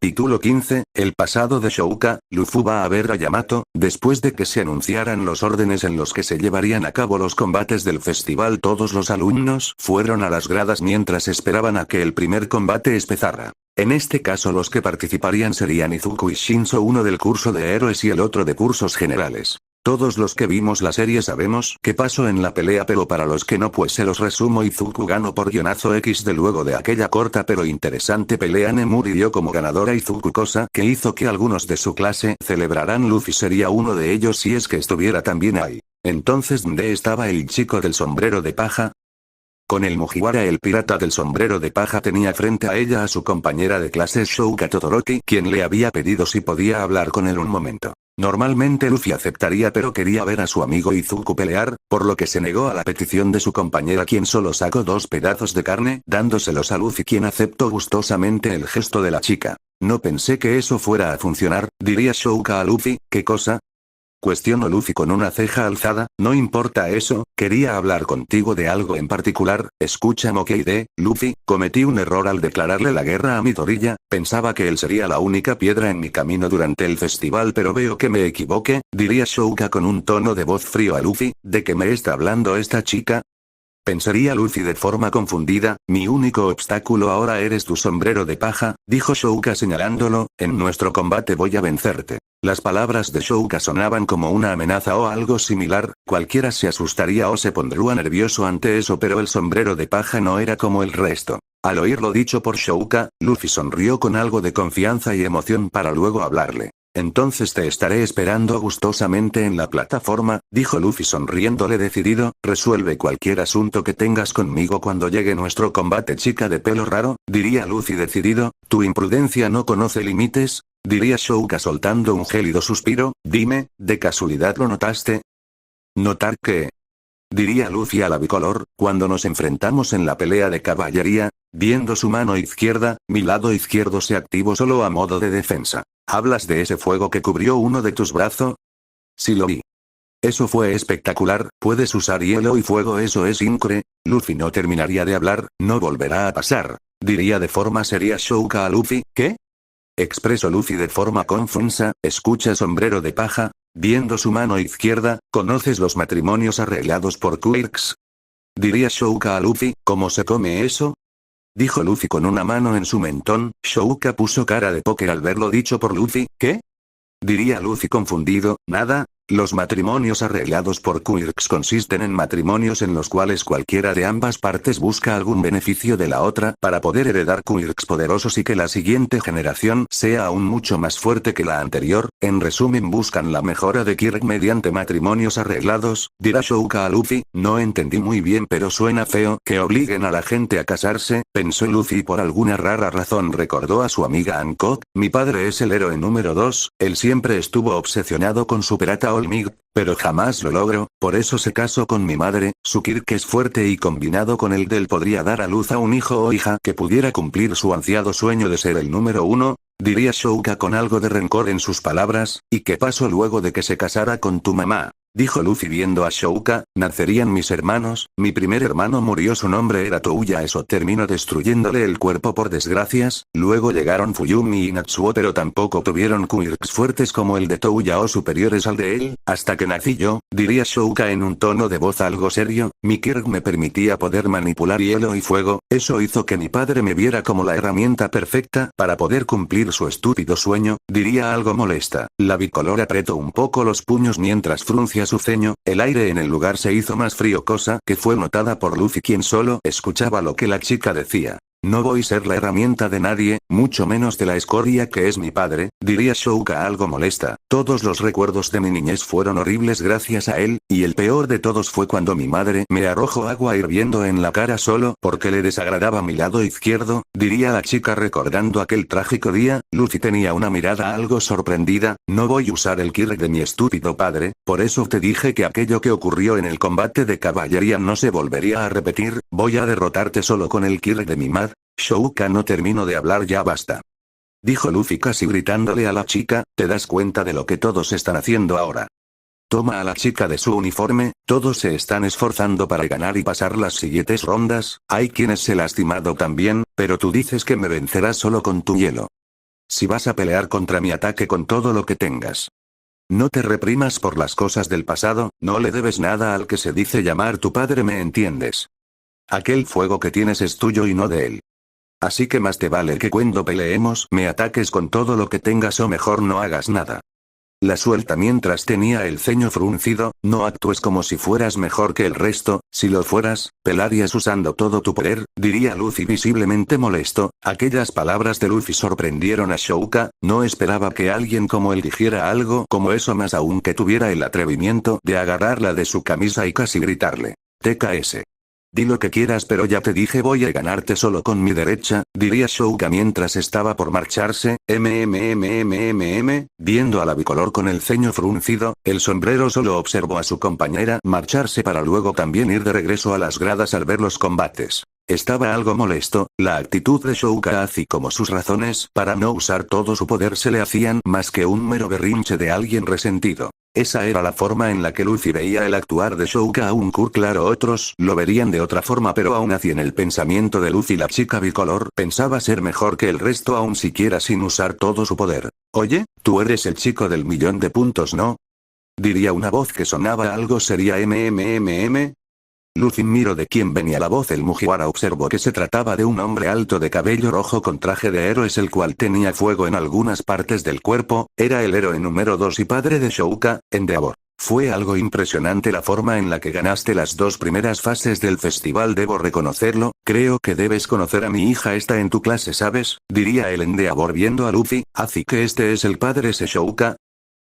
Capítulo 15, el pasado de Shouka. Luffy va a ver a Yamato, después de que se anunciaran los órdenes en los que se llevarían a cabo los combates del festival. Todos los alumnos fueron a las gradas mientras esperaban a que el primer combate empezara. En este caso los que participarían serían Izuku y Shinzo, uno del curso de héroes y el otro de cursos generales. Todos los que vimos la serie sabemos qué pasó en la pelea, pero para los que no pues se los resumo. Izuku ganó por guionazo X de luego de aquella corta pero interesante pelea. Nemuri dio como ganadora a Izuku, cosa que hizo que algunos de su clase celebraran. Luffy sería uno de ellos si es que estuviera también ahí. Entonces, ¿dónde estaba el chico del sombrero de paja? Con el Mugiwara, el pirata del sombrero de paja tenía frente a ella a su compañera de clase Shouka Todoroki, quien le había pedido si podía hablar con él un momento. Normalmente Luffy aceptaría, pero quería ver a su amigo Izuku pelear, por lo que se negó a la petición de su compañera, quien solo sacó 2 pedazos de carne, dándoselos a Luffy, quien aceptó gustosamente el gesto de la chica. No pensé que eso fuera a funcionar, diría Shouka a Luffy. ¿Qué cosa? Cuestionó Luffy con una ceja alzada. No importa eso, quería hablar contigo de algo en particular. Escucha Mokeide, Luffy, cometí un error al declararle la guerra a Midoriya. Pensaba que él sería la única piedra en mi camino durante el festival, pero veo que me equivoqué, diría Shouka con un tono de voz frío a Luffy. ¿De qué me está hablando esta chica? Pensaría Luffy de forma confundida. Mi único obstáculo ahora eres tu sombrero de paja, dijo Shouka señalándolo. En nuestro combate voy a vencerte. Las palabras de Shouka sonaban como una amenaza o algo similar. Cualquiera se asustaría o se pondría nervioso ante eso, pero el sombrero de paja no era como el resto. Al oír lo dicho por Shouka, Luffy sonrió con algo de confianza y emoción para luego hablarle. Entonces te estaré esperando gustosamente en la plataforma, dijo Luffy sonriéndole decidido. Resuelve cualquier asunto que tengas conmigo cuando llegue nuestro combate, chica de pelo raro, diría Luffy decidido. Tu imprudencia no conoce límites, diría Shouka soltando un gélido suspiro. Dime, ¿de casualidad lo notaste? ¿Notar qué? Diría Luffy a la bicolor, cuando nos enfrentamos en la pelea de caballería. Viendo su mano izquierda, mi lado izquierdo se activó solo a modo de defensa. ¿Hablas de ese fuego que cubrió uno de tus brazos? Sí, lo vi. Eso fue espectacular. Puedes usar hielo y fuego, eso es increíble. Luffy no terminaría de hablar. No volverá a pasar, diría de forma seria Shouka a Luffy. ¿Qué? Expresó Luffy de forma confusa. Escucha, sombrero de paja. Viendo su mano izquierda, ¿conoces los matrimonios arreglados por Quirks? Diría Shouka a Luffy. ¿Cómo se come eso? Dijo Luffy con una mano en su mentón. Shouka puso cara de póker al ver lo dicho por Luffy. ¿Qué? Diría Luffy confundido. Nada. Los matrimonios arreglados por Quirks consisten en matrimonios en los cuales cualquiera de ambas partes busca algún beneficio de la otra para poder heredar Quirks poderosos y que la siguiente generación sea aún mucho más fuerte que la anterior. En resumen, buscan la mejora de Quirk mediante matrimonios arreglados, dirá Shouka a Luffy. No entendí muy bien, pero suena feo que obliguen a la gente a casarse, pensó Luffy. Por alguna rara razón recordó a su amiga Hancock. Mi padre es el héroe número 2, él siempre estuvo obsesionado con su pirata Mig, pero jamás lo logró, por eso se casó con mi madre. Su Kirk es fuerte y combinado con el de él podría dar a luz a un hijo o hija que pudiera cumplir su ansiado sueño de ser el número 1, diría Shouka con algo de rencor en sus palabras. ¿Y qué pasó luego de que se casara con tu mamá? Dijo Luffy viendo a Shouka. Nacerían mis hermanos, mi primer hermano murió, su nombre era Touya, eso terminó destruyéndole el cuerpo por desgracias. Luego llegaron Fuyumi y Natsuo, pero tampoco tuvieron Quirks fuertes como el de Touya o superiores al de él, hasta que nací yo, diría Shouka en un tono de voz algo serio. Mi Kirk me permitía poder manipular hielo y fuego, eso hizo que mi padre me viera como la herramienta perfecta para poder cumplir su estúpido sueño, diría algo molesta. La bicolor apretó un poco los puños mientras fruncía su ceño. El aire en el lugar se hizo más frío, cosa que fue notada por Luffy, quien solo escuchaba lo que la chica decía. No voy a ser la herramienta de nadie, mucho menos de la escoria que es mi padre, diría Shouka algo molesta. Todos los recuerdos de mi niñez fueron horribles gracias a él, y el peor de todos fue cuando mi madre me arrojó agua hirviendo en la cara solo porque le desagradaba mi lado izquierdo, diría la chica recordando aquel trágico día. Luffy tenía una mirada algo sorprendida. No voy a usar el Kirk de mi estúpido padre, por eso te dije que aquello que ocurrió en el combate de caballería no se volvería a repetir. Voy a derrotarte solo con el Kirk de mi madre. Shouka, no termino de hablar, ya basta. Dijo Luffy casi gritándole a la chica. ¿Te das cuenta de lo que todos están haciendo ahora? Toma a la chica de su uniforme, todos se están esforzando para ganar y pasar las siguientes rondas. Hay quienes se lastimado también, pero tú dices que me vencerás solo con tu hielo. Si vas a pelear contra mi ataque con todo lo que tengas. No te reprimas por las cosas del pasado, no le debes nada al que se dice llamar tu padre, ¿me entiendes? Aquel fuego que tienes es tuyo y no de él. Así que más te vale que cuando peleemos me ataques con todo lo que tengas o mejor no hagas nada. La suelta mientras tenía el ceño fruncido, no actúes como si fueras mejor que el resto, si lo fueras, pelarías usando todo tu poder, diría Luffy visiblemente molesto. Aquellas palabras de Luffy sorprendieron a Shouka, no esperaba que alguien como él dijera algo como eso, más aún que tuviera el atrevimiento de agarrarla de su camisa y casi gritarle. TKS. Di lo que quieras, pero ya te dije voy a ganarte solo con mi derecha, diría Shouka mientras estaba por marcharse. Viendo a la bicolor con el ceño fruncido, el sombrero solo observó a su compañera marcharse para luego también ir de regreso a las gradas al ver los combates. Estaba algo molesto, la actitud de Shouka así como sus razones para no usar todo su poder se le hacían más que un mero berrinche de alguien resentido. Esa era la forma en la que Luffy veía el actuar de Shouka, aún claro otros lo verían de otra forma, pero aún así en el pensamiento de Luffy la chica bicolor pensaba ser mejor que el resto aún siquiera sin usar todo su poder. Oye, tú eres el chico del millón de puntos, ¿no? Diría una voz que sonaba algo seria. Luffy miró de quién venía la voz. El Mugiwara observó que se trataba de un hombre alto de cabello rojo con traje de héroes, el cual tenía fuego en algunas partes del cuerpo. Era el héroe número 2 y padre de Shouka, Endeavor. Fue algo impresionante la forma en la que ganaste las 2 primeras fases del festival, debo reconocerlo. Creo que debes conocer a mi hija, está en tu clase, ¿sabes? Diría el Endeavor viendo a Luffy. Así que este es el padre de Shouka.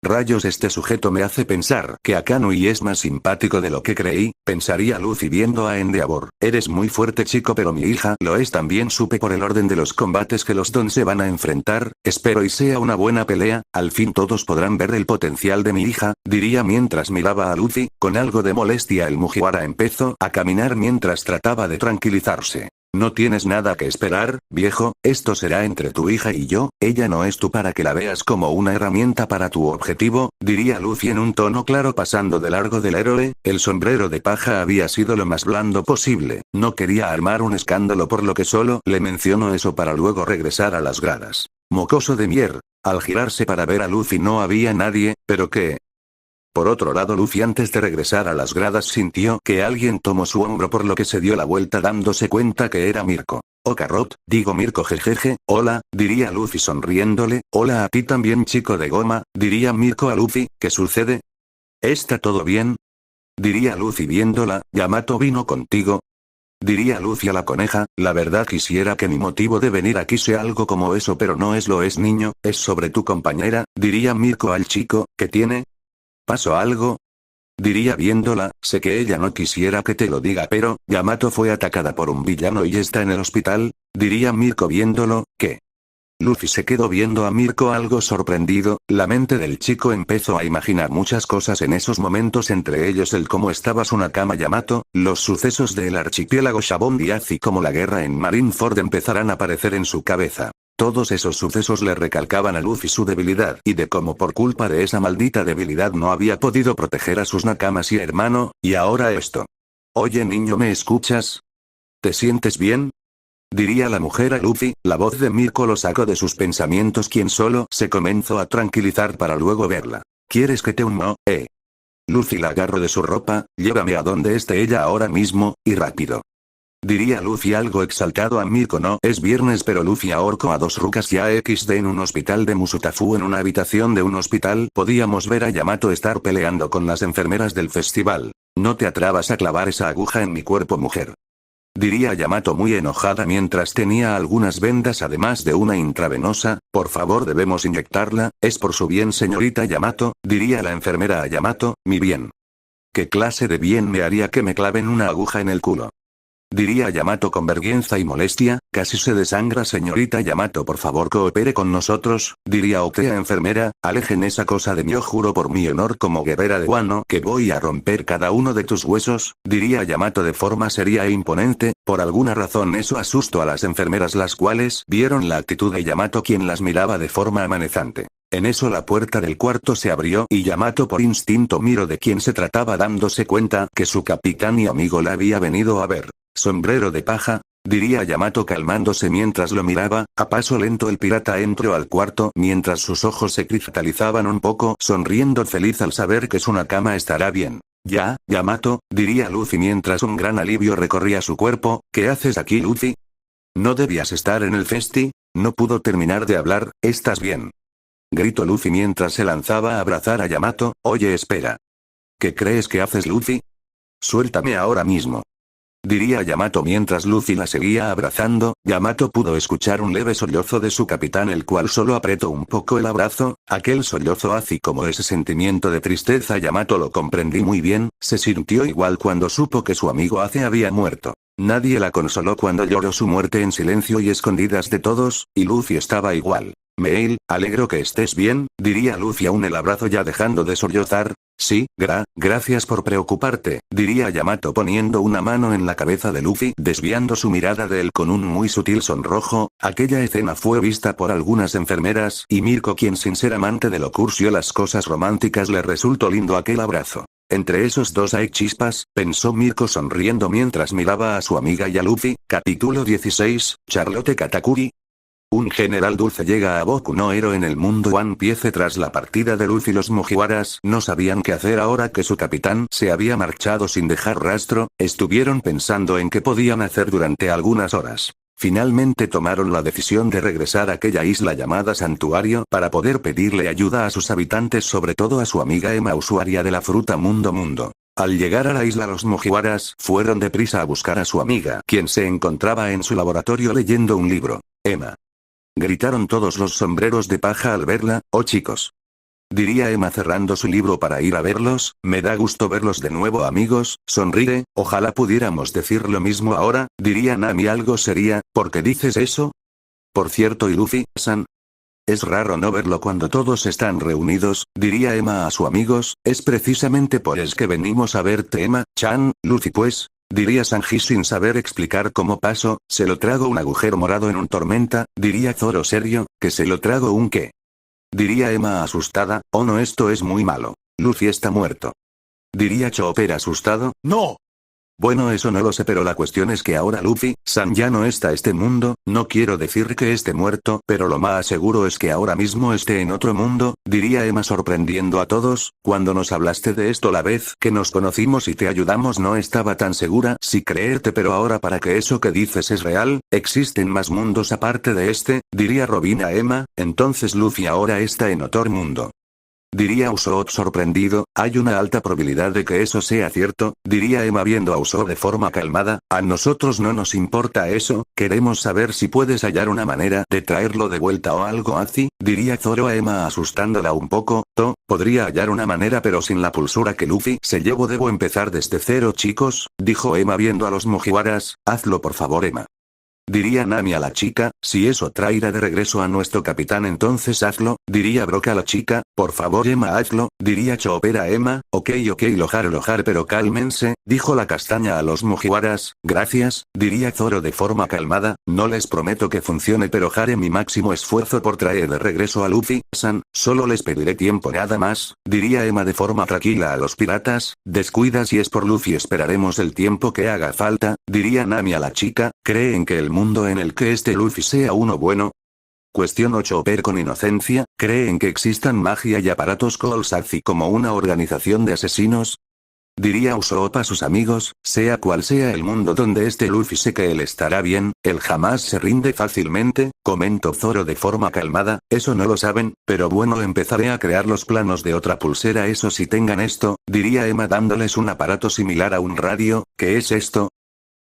Rayos, este sujeto me hace pensar que Akanui es más simpático de lo que creí, pensaría Luffy viendo a Endeavor. Eres muy fuerte, chico, pero mi hija lo es también. Supe por el orden de los combates que los Don se van a enfrentar, espero y sea una buena pelea, al fin todos podrán ver el potencial de mi hija, diría mientras miraba a Luffy, con algo de molestia. El Mugiwara empezó a caminar mientras trataba de tranquilizarse. No tienes nada que esperar, viejo, esto será entre tu hija y yo, ella no es tú para que la veas como una herramienta para tu objetivo, diría Luffy en un tono claro pasando de largo del héroe. El sombrero de paja había sido lo más blando posible, no quería armar un escándalo por lo que solo le mencionó eso para luego regresar a las gradas. Mocoso de mier. Al girarse para ver a Luffy no había nadie, pero ¿qué? Por otro lado, Luffy antes de regresar a las gradas sintió que alguien tomó su hombro, por lo que se dio la vuelta dándose cuenta que era Mirko. Oh Carrot, digo Mirko, jejeje, hola, diría Luffy sonriéndole. Hola a ti también, chico de goma, diría Mirko a Luffy, ¿qué sucede? ¿Está todo bien? Diría Luffy viéndola. ¿Yamato vino contigo? Diría Luffy a la coneja, la verdad quisiera que mi motivo de venir aquí sea algo como eso, pero no es, lo es, niño, es sobre tu compañera, diría Mirko al chico. ¿Qué tiene? ¿Pasó algo? Diría viéndola, sé que ella no quisiera que te lo diga, pero Yamato fue atacada por un villano y está en el hospital, diría Mirko viéndolo. ¿Qué? Luffy se quedó viendo a Mirko algo sorprendido. La mente del chico empezó a imaginar muchas cosas en esos momentos, entre ellos el cómo estaba su Nakama Yamato, los sucesos del archipiélago Shabondi, así como la guerra en Marineford empezarán a aparecer en su cabeza. Todos esos sucesos le recalcaban a Luffy su debilidad y de cómo por culpa de esa maldita debilidad no había podido proteger a sus nakamas y hermano, y ahora esto. Oye niño, ¿me escuchas? ¿Te sientes bien? Diría la mujer a Luffy. La voz de Mirko lo sacó de sus pensamientos, quien solo se comenzó a tranquilizar para luego verla. ¿Quieres que te uno? Luffy la agarró de su ropa, llévame a donde esté ella ahora mismo, y rápido. Diría Luffy algo exaltado a Mirko. No es viernes, pero Luffy ahorcó a 2 rucas ya XD en un hospital de Musutafu. En una habitación de un hospital podíamos ver a Yamato estar peleando con las enfermeras del festival. No te atrevas a clavar esa aguja en mi cuerpo, mujer. Diría Yamato muy enojada mientras tenía algunas vendas además de una intravenosa. Por favor, debemos inyectarla, es por su bien, señorita Yamato, diría la enfermera a Yamato. Mi bien. ¿Qué clase de bien me haría que me claven una aguja en el culo? Diría Yamato con vergüenza y molestia. Casi se desangra, señorita Yamato, por favor coopere con nosotros, diría Okea enfermera, alejen esa cosa de mí, juro por mi honor como guerrera de Wano que voy a romper cada uno de tus huesos, diría Yamato de forma seria e imponente. Por alguna razón eso asustó a las enfermeras, las cuales vieron la actitud de Yamato, quien las miraba de forma amenazante. En eso la puerta del cuarto se abrió y Yamato por instinto miró de quién se trataba, dándose cuenta que su capitán y amigo la había venido a ver. Sombrero de paja. diría Yamato calmándose mientras lo miraba. A paso lento el pirata entró al cuarto mientras sus ojos se cristalizaban un poco, sonriendo feliz al saber que su Nakama estará bien. Ya, Yamato, diría Luffy mientras un gran alivio recorría su cuerpo. ¿Qué haces aquí, Luffy? ¿No debías estar en el festi? No pudo terminar de hablar. ¿Estás bien?, gritó Luffy mientras se lanzaba a abrazar a Yamato. Oye, espera. ¿Qué crees que haces, Luffy? Suéltame ahora mismo, diría Yamato mientras Luffy la seguía abrazando. Yamato pudo escuchar un leve sollozo de su capitán, el cual solo apretó un poco el abrazo. Aquel sollozo, así como ese sentimiento de tristeza, Yamato lo comprendí muy bien. Se sintió igual cuando supo que su amigo Ace había muerto. Nadie la consoló cuando lloró su muerte en silencio y escondidas de todos, y Luffy estaba igual. Mail, alegro que estés bien, diría Luffy aún el abrazo ya dejando de sollozar. Sí, gracias por preocuparte, diría Yamato poniendo una mano en la cabeza de Luffy, desviando su mirada de él con un muy sutil sonrojo. Aquella escena fue vista por algunas enfermeras, y Mirko, quien sin ser amante de Locurcio las cosas románticas, le resultó lindo aquel abrazo. Entre esos dos hay chispas, pensó Mirko sonriendo mientras miraba a su amiga y a Luffy. Capítulo 16, Charlotte Katakuri. Un general dulce llega a Boku no Hero en el mundo One Piece tras la partida de Luffy. Los Mugiwaras no sabían qué hacer ahora que su capitán se había marchado sin dejar rastro. Estuvieron pensando en qué podían hacer durante algunas horas. Finalmente tomaron la decisión de regresar a aquella isla llamada Santuario para poder pedirle ayuda a sus habitantes, sobre todo a su amiga Emma, usuaria de la fruta Mundo. Al llegar a la isla, los Mugiwaras fueron deprisa a buscar a su amiga, quien se encontraba en su laboratorio leyendo un libro. Emma, gritaron todos los sombreros de paja al verla. Oh chicos, diría Emma cerrando su libro para ir a verlos, me da gusto verlos de nuevo amigos. Sonríe, ojalá pudiéramos decir lo mismo ahora, diría Nami algo seria. ¿Por qué dices eso? Por cierto, y Luffy-san, es raro no verlo cuando todos están reunidos, diría Emma a sus amigos. Es precisamente por eso que venimos a verte, Emma-chan. Luffy pues, diría Sanji sin saber explicar cómo pasó. Se lo trago un agujero morado en un tormenta, diría Zoro serio. ¿Que se lo trago un qué? Diría Emma asustada. Oh no, esto es muy malo. Luffy está muerto, diría Chopper asustado. No. Bueno, eso no lo sé, pero la cuestión es que ahora Luffy-san ya no está este mundo. No quiero decir que esté muerto, pero lo más seguro es que ahora mismo esté en otro mundo, diría Emma sorprendiendo a todos. Cuando nos hablaste de esto la vez que nos conocimos y te ayudamos, no estaba tan segura si creerte, pero ahora para que eso que dices es real, existen más mundos aparte de este, diría Robin a Emma. Entonces Luffy ahora está en otro mundo, diría Usopp sorprendido. Hay una alta probabilidad de que eso sea cierto, diría Emma viendo a Usopp de forma calmada. A nosotros no nos importa eso, queremos saber si puedes hallar una manera de traerlo de vuelta o algo así, diría Zoro a Emma asustándola un poco. Podría hallar una manera, pero sin la pulsura que Luffy se llevó. Debo empezar desde cero, chicos, dijo Emma viendo a los Mugiwaras. Hazlo por favor, Emma, diría Nami a la chica. Si eso traerá de regreso a nuestro capitán, entonces hazlo, diría Brock a la chica. Por favor, Emma, hazlo, diría Chopper a Emma. Ok, Lohar, pero cálmense, dijo la castaña a los Mugiwaras. Gracias, diría Zoro de forma calmada. No les prometo que funcione, pero haré mi máximo esfuerzo por traer de regreso a Luffy-san. Solo les pediré tiempo nada más, diría Emma de forma tranquila a los piratas. Descuida, si es por Luffy esperaremos el tiempo que haga falta, diría Nami a la chica. ¿Creen que el mundo en el que esté Luffy sea uno bueno? Cuestionó Chopper con inocencia. ¿Creen que existan magia y aparatos Kohlsazi como una organización de asesinos? Diría Usopp a sus amigos. Sea cual sea el mundo donde esté Luffy, sé que él estará bien, él jamás se rinde fácilmente, comentó Zoro de forma calmada. Eso no lo saben, pero bueno, empezaré a crear los planos de otra pulsera. Eso sí, tengan esto, diría Emma dándoles un aparato similar a un radio. ¿Qué es esto?,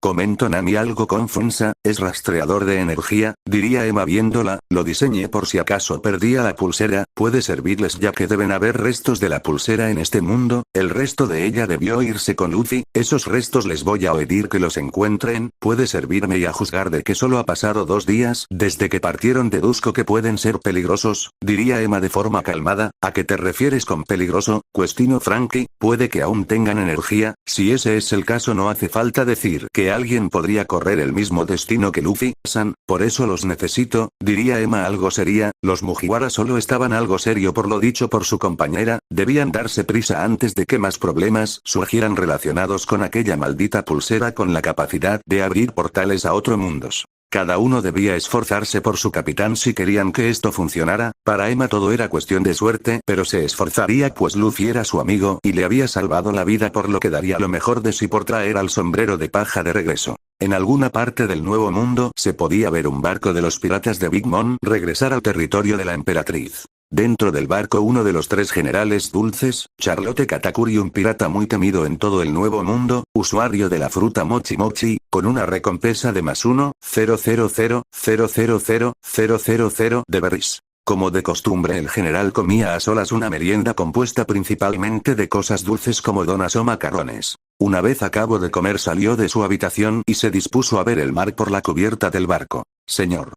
comentó Nami algo confusa. Es rastreador de energía, diría Emma viéndola. Lo diseñé por si acaso perdía la pulsera. Puede servirles ya que deben haber restos de la pulsera en este mundo. El resto de ella debió irse con Luffy. Esos restos les voy a pedir que los encuentren. Puede servirme, y a juzgar de que solo ha pasado 2 días desde que partieron, deduzco que pueden ser peligrosos, diría Emma de forma calmada. ¿A qué te refieres con peligroso?, cuestionó Frankie. Puede que aún tengan energía. Si ese es el caso, no hace falta decir que alguien podría correr el mismo destino que Luffy-san, por eso los necesito, diría Emma algo seria. Los Mugiwara solo estaban algo serio por lo dicho por su compañera, debían darse prisa antes de que más problemas surgieran relacionados con aquella maldita pulsera con la capacidad de abrir portales a otros mundos. Cada uno debía esforzarse por su capitán si querían que esto funcionara. Para Emma todo era cuestión de suerte, pero se esforzaría pues Luffy era su amigo y le había salvado la vida, por lo que daría lo mejor de sí por traer al sombrero de paja de regreso. En alguna parte del Nuevo Mundo se podía ver un barco de los piratas de Big Mom regresar al territorio de la emperatriz. Dentro del barco uno de los tres generales dulces, Charlotte Katakuri, un pirata muy temido en todo el Nuevo Mundo, usuario de la fruta Mochi Mochi, con una recompensa de +1,000,000,000 de berries. Como de costumbre el general comía a solas una merienda compuesta principalmente de cosas dulces como donas o macarrones. Una vez acabó de comer salió de su habitación y se dispuso a ver el mar por la cubierta del barco. Señor,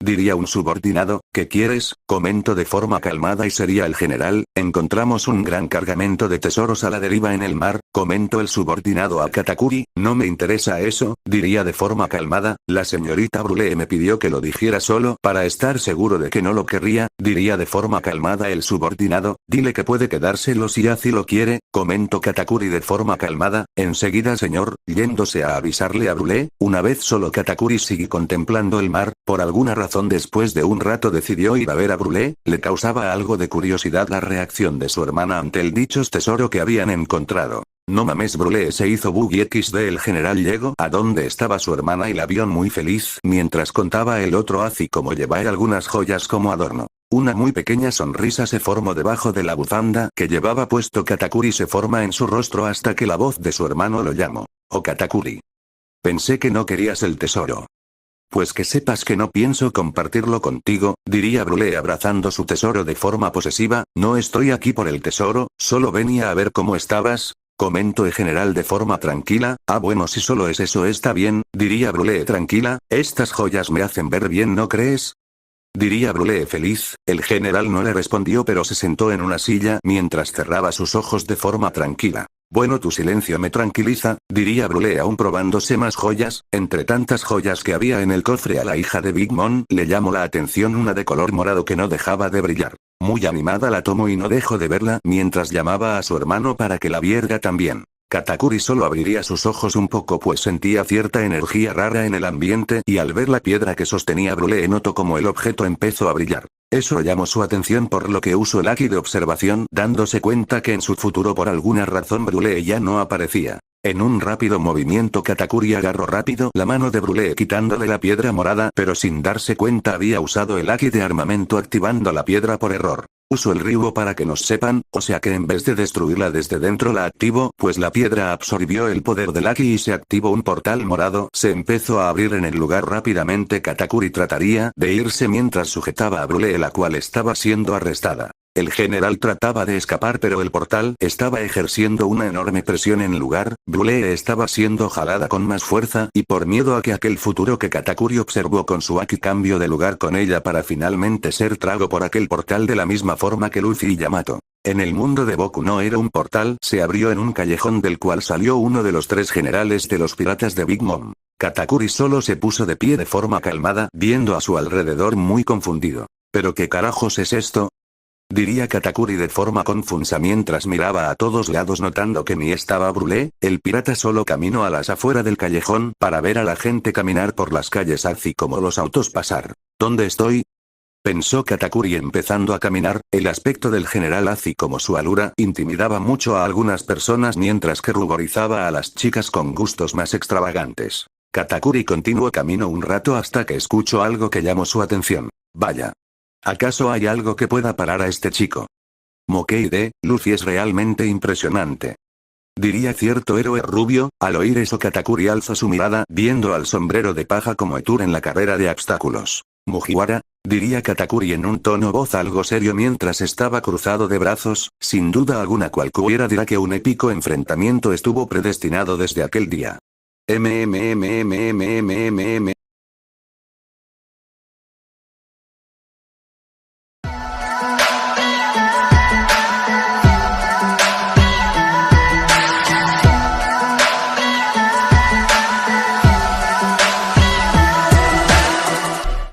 diría un subordinado, ¿qué quieres? Comentó de forma calmada y sería el general, encontramos un gran cargamento de tesoros a la deriva en el mar, comentó el subordinado a Katakuri, no me interesa eso, diría de forma calmada, la señorita Brule me pidió que lo dijera solo para estar seguro de que no lo querría, diría de forma calmada el subordinado, dile que puede quedárselo si así lo quiere, comentó Katakuri de forma calmada, enseguida señor, yéndose a avisarle a Brule, una vez solo Katakuri siguió contemplando el mar, por alguna razón después de un rato decidió ir a ver a Brule, le causaba algo de curiosidad la reacción de su hermana ante el dichos tesoro que habían encontrado. No mames, Brule se hizo buggy XD. El general llegó a donde estaba su hermana y la vio muy feliz mientras contaba el otro así como llevar algunas joyas como adorno. Una muy pequeña sonrisa se formó debajo de la bufanda que llevaba puesto Katakuri, se forma en su rostro hasta que la voz de su hermano lo llamó. Oh Katakuri. Pensé que no querías el tesoro. Pues que sepas que no pienso compartirlo contigo, diría Brule abrazando su tesoro de forma posesiva, no estoy aquí por el tesoro, solo venía a ver cómo estabas, comentó el general de forma tranquila, bueno si solo es eso está bien, diría Brule tranquila, estas joyas me hacen ver bien ¿no crees? Diría Brule feliz, el general no le respondió pero se sentó en una silla mientras cerraba sus ojos de forma tranquila. Bueno, tu silencio me tranquiliza, diría Brule aún probándose más joyas, entre tantas joyas que había en el cofre a la hija de Big Mom le llamó la atención una de color morado que no dejaba de brillar. Muy animada la tomó y no dejó de verla mientras llamaba a su hermano para que la viera también. Katakuri solo abriría sus ojos un poco pues sentía cierta energía rara en el ambiente y al ver la piedra que sostenía Brule notó como el objeto empezó a brillar. Eso llamó su atención por lo que usó el haki de observación dándose cuenta que en su futuro por alguna razón Brule ya no aparecía. En un rápido movimiento Katakuri agarró rápido la mano de Brule quitándole la piedra morada pero sin darse cuenta había usado el haki de armamento activando la piedra por error. Uso el Ryugo para que nos sepan, o sea que en vez de destruirla desde dentro la activo, pues la piedra absorbió el poder del Haki y se activó un portal morado, se empezó a abrir en el lugar rápidamente. Katakuri trataría de irse mientras sujetaba a Brule la cual estaba siendo arrestada. El general trataba de escapar pero el portal estaba ejerciendo una enorme presión en el lugar, Brule estaba siendo jalada con más fuerza y por miedo a que aquel futuro que Katakuri observó con su haki cambio de lugar con ella para finalmente ser trago por aquel portal de la misma forma que Luffy y Yamato. En el mundo de Boku no era un portal, se abrió en un callejón del cual salió uno de los tres generales de los piratas de Big Mom. Katakuri solo se puso de pie de forma calmada viendo a su alrededor muy confundido. ¿Pero qué carajos es esto? Diría Katakuri de forma confusa mientras miraba a todos lados notando que ni estaba Brule, el pirata solo caminó a las afueras del callejón para ver a la gente caminar por las calles así como los autos pasar. ¿Dónde estoy? Pensó Katakuri empezando a caminar, el aspecto del general así como su alura intimidaba mucho a algunas personas mientras que ruborizaba a las chicas con gustos más extravagantes. Katakuri continuó camino un rato hasta que escuchó algo que llamó su atención. Vaya. ¿Acaso hay algo que pueda parar a este chico? Mokeide, Luffy es realmente impresionante. Diría cierto héroe rubio, al oír eso Katakuri alzó su mirada viendo al sombrero de paja como Etur en la carrera de obstáculos. Mugiwara, diría Katakuri en un tono voz algo serio mientras estaba cruzado de brazos, sin duda alguna cualquiera dirá que un épico enfrentamiento estuvo predestinado desde aquel día.